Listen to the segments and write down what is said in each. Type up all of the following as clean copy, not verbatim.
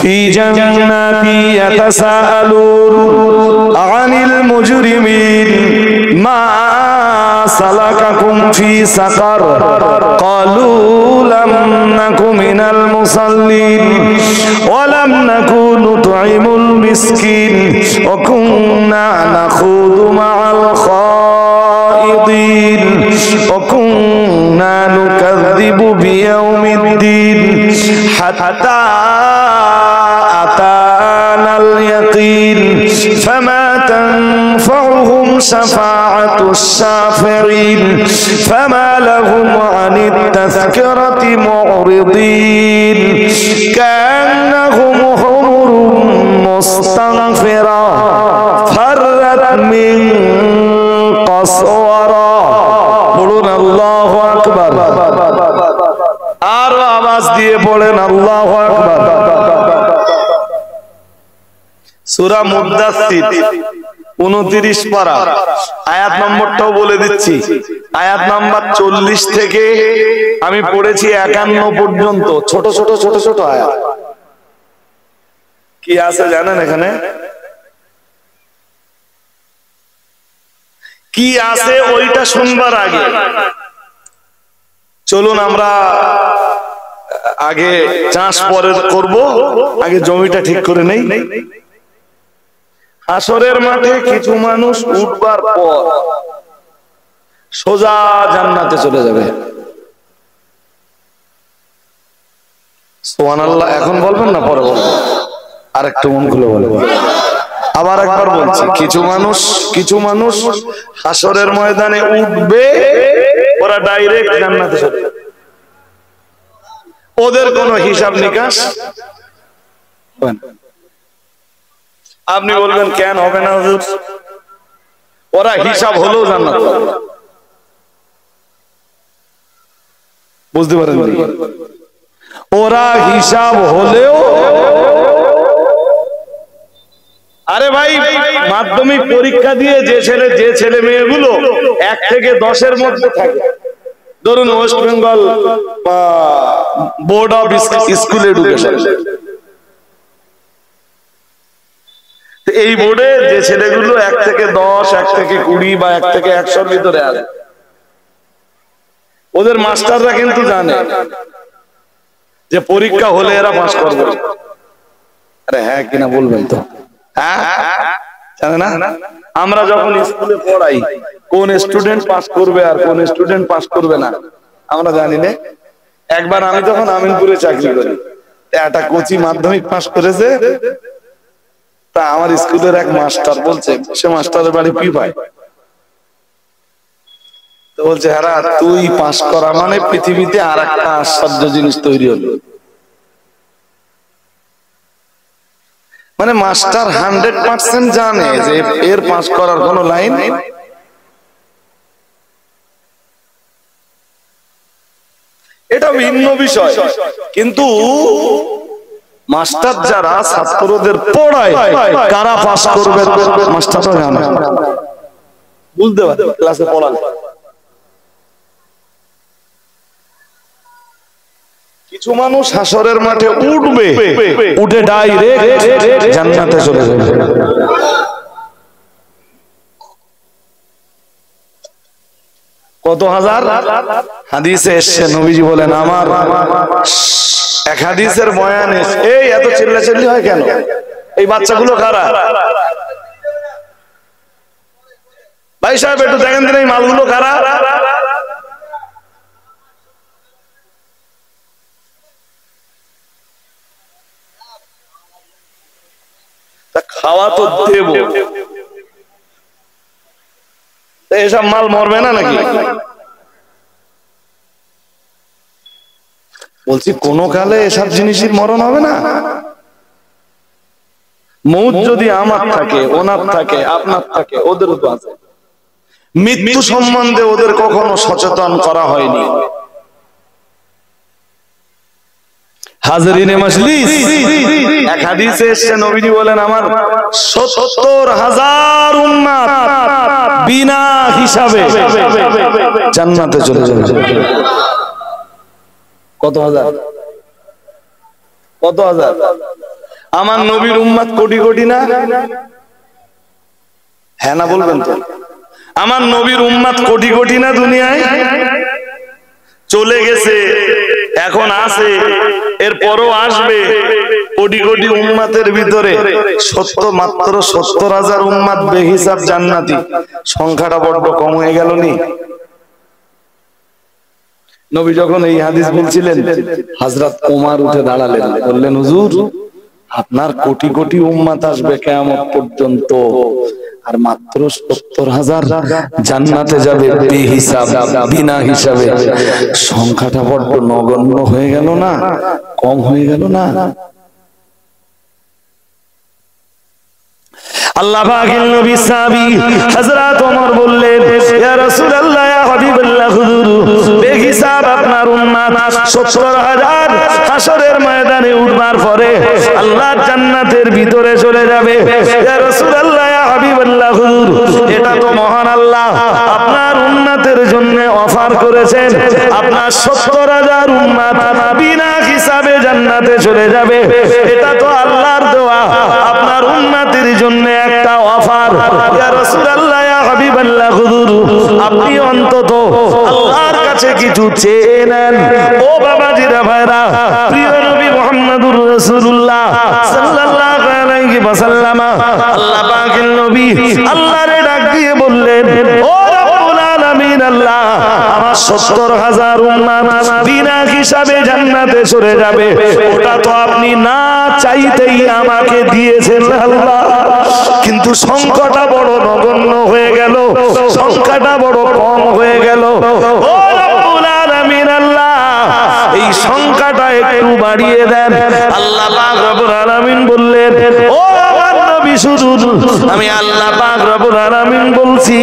في جنات يتساءلون عن المجرمين ما سلككم في سقر قالوا لم نك من المصلين ولم نكن نطعم المسكين وكنا نخوض مع الخائضين وكنا نكذب بيوم الدين حتى أتانا اليقين فما تنفعهم شفاعة الشافعين فما لهم عن التذكرة معرضين كأنهم حمر مستنفرة فرت من قسورة بولون الله أكبر আরো আওয়াজ দিয়ে বলেন আল্লাহু আকবার। সূরা মুদ্দাসসির 29 পারা আয়াত নম্বরটাও বলে দিচ্ছি। আয়াত নাম্বার 40 থেকে আমি পড়েছি 51 পর্যন্ত ছোট ছোট ছোট ছোট আয়াত। কি আছে জানেন এখানে? কি আছে ওইটা শুনবার আগে চলুন আমরা আগে চাষ পরে করব, আগে জমিটা ঠিক করে নেই। হাসরের মাঠে কিছু মানুষ উঠবার পর সোজা জান্নাতে চলে যাবে। সুবহানাল্লাহ। এখন বলবেন না পরে বলবেন? আর একটু মন খুলে বলবেন। আবার একবার বলছি, কিছু মানুষ হাসরের ময়দানে উঠবে, ওরা ডাইরেক্ট জান্নাতে চলে যাবে। ওদের কোনো হিসাব নিকাশ আপনি বলবেন কেন হবে না হুজুর? ওরা হিসাব হলেও জান্নাত পাবে। বুঝতে পারেন? ওরা হিসাব হলেও, আরে ভাই মাধ্যমিক পরীক্ষা দিয়ে যে ছেলে মেয়েগুলো 1 থেকে 10-এর মধ্যে থাকে, ধরুন West Bengal board of school education, এই বোর্ডে যে ছেলেগুলো 1 থেকে 10, 1 থেকে 20 বা 1 থেকে 100-র ভিতরে আছে, ওদের মাস্টাররা কিন্তু জানে যে পরীক্ষা হলে এরা পাস করবে। আরে হ্যাঁ কিনা বলবেন তো? জানে না? আমরা যখন স্কুলে পড়াই কোন স্টুডেন্ট পাস করবে আর কোন স্টুডেন্ট পাস করবে না আমরা জানি না। একবার আমি তখন আমিনপুরে চাকরি করি, একটা কোচি মাধ্যমিক পাস করেছে, তা আমার স্কুলের এক মাস্টার বলছে, সে মাস্টারের বাড়ি পিপায়, তো বলছে হ্যাঁ তুই পাস করা মানে পৃথিবীতে আর একটা আশ্চর্য জিনিস তৈরি হলো। মানে মাস্টার 100% জানে যে এর পাস করার কোন লাইন। এটা ভিন্ন বিষয়, কিন্তু মাস্টার যারা ছাত্রদের পড়ায় কারা পাস করবে মাস্টাররা জানে। বুঝতে পারে ক্লাসে পড়ালে। কিছু মানুষ হাসরের মাঠে উঠবে, উঠে ডাইরেক্ট জান্নাতে চলে যাবে। কত হাজার হাদিসে এসেছে, নবীজি বলেন আমার এক হাদিসের বয়ানে, এই এত চিল্লাচিল্লি হয় কেন? এই বাচ্চাগুলো কারা? ভাই সাহেব একটু দেখেন দিন এই মালগুলো কারা? খাওয়া তো দেব, এসব মাল মরবে না নাকি? বলছি কোন কালে এসব জিনিসের মরণ হবে না। মৌত যদি আমার থাকে, ওনার থাকে, আপনার থাকে, ওদেরও তো আছে। মৃত্যু সম্বন্ধে ওদের কখনো সচেতন করা হয়নি। হাজরিনে মজলিস, এক হাদিসে এসেছে নবীজি বলেন আমার 70,000 উম্মত বিনা হিসাবে জান্নাতে চলে যাবে। কত হাজার? কত হাজার? আমার নবীর উম্মত কোটি কোটি না? হ্যাঁ না বলবেন তো? আমার নবীর উম্মত কোটি কোটি না দুনিয়ায়? চলে গেছে, এখন আছে, এরপরও আসবে। কোটি কোটি উম্মতের ভিতরে মাত্র 70,000 উম্মত বেহিসাব জান্নাতি। সংখ্যাটা বড্ড কম হয়ে গেল নি? নবী যখন এই হাদিস বলছিলেন, হযরত ওমর উঠে দাঁড়ালেন, বললেন, হুজুর আপনার কোটি কোটি উম্মত আসবে কিয়ামত পর্যন্ত, আর মাত্র 70,000 জান্নাতে যাবে বেহিসাব, বিনা হিসাবে। সংখ্যাটা বড্ড নগণ্য হয়ে গেল না? কম হয়ে গেল না? আল্লাহ পাকের নবী সাহাবী হযরত ওমর বললেন, ইয়া রাসূলুল্লাহ, ইয়া হাবিবাল্লাহ, হুজুর বেহিসাব আপনার উম্মত 70,000 হাশরের ময়দানে উঠবার পরে আল্লাহর জান্নাতের ভিতরে চলে যাবে। ইয়া রাসূলুল্লাহ, ইয়া হাবিবাল্লাহ, হুজুর এটা তো মহান আল্লাহ আপনার উম্মতের জন্য অফার করেছেন, আপনার 70,000 উম্মত বিনা হিসাবে জান্নাতে চলে যাবে। এটা তো আল্লাহর দেওয়া আপনার উম্মতের জন্য একটা অফার। ইয়া রাসূলুল্লাহ, ইয়া হাবিবাল্লাহ, হুজুর আপনি অন্তত আল্লাহর কাছে কিছু চেয়ে নেন। ও বাবাজিরা, ভাইরা, প্রিয় নবী মুহাম্মদুর রাসূলুল্লাহ সাল্লাল্লাহু আলাইহি ওয়াসাল্লাম আল্লাহ পাকের নবী আল্লাহরে ডাক দিয়ে বললেন, ও রব্বুল আলামিন, আল্লাহ আমার 70,000 উম্মত বিনা হিসাবে জান্নাতে চলে যাবে। ওটা তো আপনি না চাইতেই আমাকে দিয়েছেন আল্লাহ, কিন্তু সংখ্যাটা বড় নগণ্য হয়ে গেল, সংখ্যাটা বড় কম হয়ে গেল। ও রব্বুল আলামিন, আল্লাহ এই সংখ্যাটা একটু বাড়িয়ে দেন। আল্লাহ পাক রব্বুল আলামিন বললেন, ও আমার নবী, শুধু আমি আল্লাহ পাক রব্বুল আলামিন বলছি,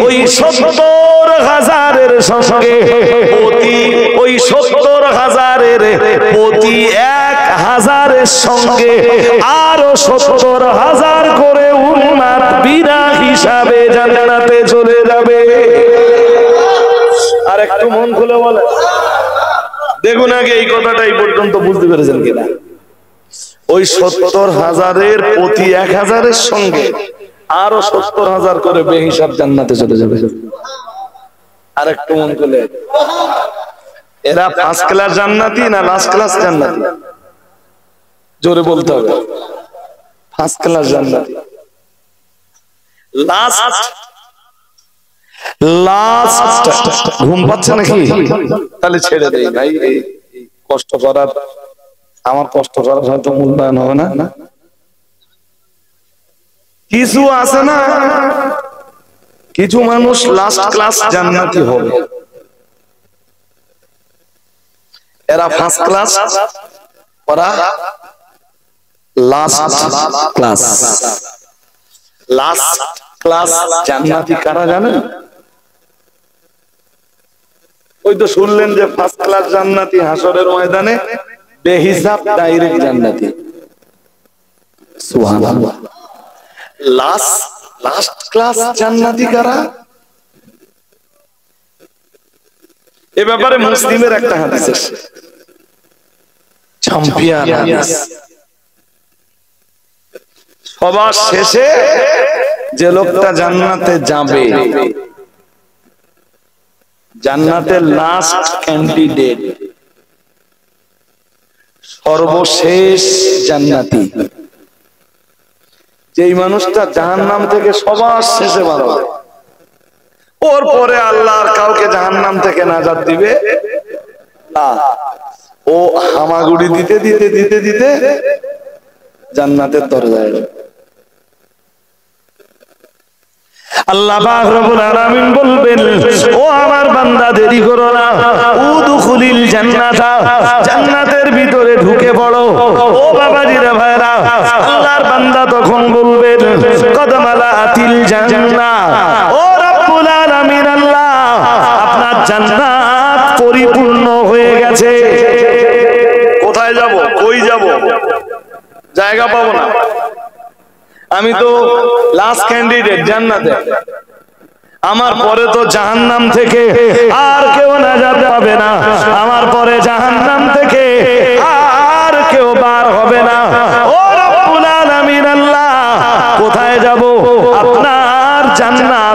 ওই 70,000-এর সঙ্গে ওই 70,000-এর প্রতি 1,000-এর সঙ্গে আরো 70,000 করে উম্মত বিনা হিসাবে জান্নাতে চলে যাবে। আর একটু মন খুলে বলে দেখুন, আগে এই কথাটা এই পর্যন্ত বুঝতে পেরেছেন কিনা? ওই 70,000-এর প্রতি 1,000-এর সঙ্গে আরো 70,000 করে বেহিসাব জান্নাতে চলে যাবে। আর একটু মন খুলে, এরা ফার্স্ট ক্লাস জান্নাতি না লাস্ট ক্লাস জান্নাতি? জোরে বলতে হবে। ফার্স্ট ক্লাস জান্নাতি। লাস্ট ঘুম পাচ্ছে নাকি? তাহলে ছেড়ে দেই ভাই, এই কষ্ট করার, আমার কষ্ট করার হয়তো মূল্যায়ন হবে না। কিছু আছে না, কিছু মানুষ লাস্ট ক্লাস জান্নাতি হবে, এরা ফার্স্ট ক্লাস, ওরা লাস্ট ক্লাস। লাস্ট ক্লাস জান্নাতি কারা জানেন? ওই তো শুনলেন যে ফার্স্ট ক্লাস জান্নাতি হাসরের ময়দানে বেহিসাব ডাইরেক্ট জান্নাতি। সুবহানাল্লাহ। লাস্ট ক্লাস জান্নাতি কারা? এ ব্যাপারে মুসলিমের একটা হাদিস আছে, চ্যাম্পিয়ন হাদিস। সবার শেষে যে লোকটা জান্নাতে যাবে, জান্নাতের লাস্ট ক্যান্ডিডেট, সর্বশেষ জান্নাতি, যেই মানুষটা জাহান্নাম থেকে সবার শেষে বার হবে, ওর পরে আল্লাহ আর কাউকে জাহান্নাম থেকে নাজাত দিবে না। ও হামাগুড়ি দিতে দিতে দিতে দিতে জান্নাতের দরজায়। আল্লাহ পাক রব্বুল আলামিন বলবেন, ও আমার বান্দা, দেরি করো না, উদখুলিল জান্নাতা, জান্নাতের ভিতরে ঢুকে পড়ো। ও বাবাজিরা, ভাইরা, আল্লাহর বান্দা তখন বলবেন, কদ মালাতিল জান্নাহ, ও রব্বুল আলামিন, আল্লাহ আপনার জান্নাত পরিপূর্ণ হয়ে গেছে। কোথায় যাব, কই যাব, জায়গা পাবো না। আমি তো লাস্ট ক্যান্ডিডেট জান্নাতে, আমার পরে তো জাহান্নাম থেকে আর কেউ নাজাত পাবে না, আমার পরে জাহান্নাম থেকে আর কেউ বার হবে না। ও যাব আপনার জান্নাত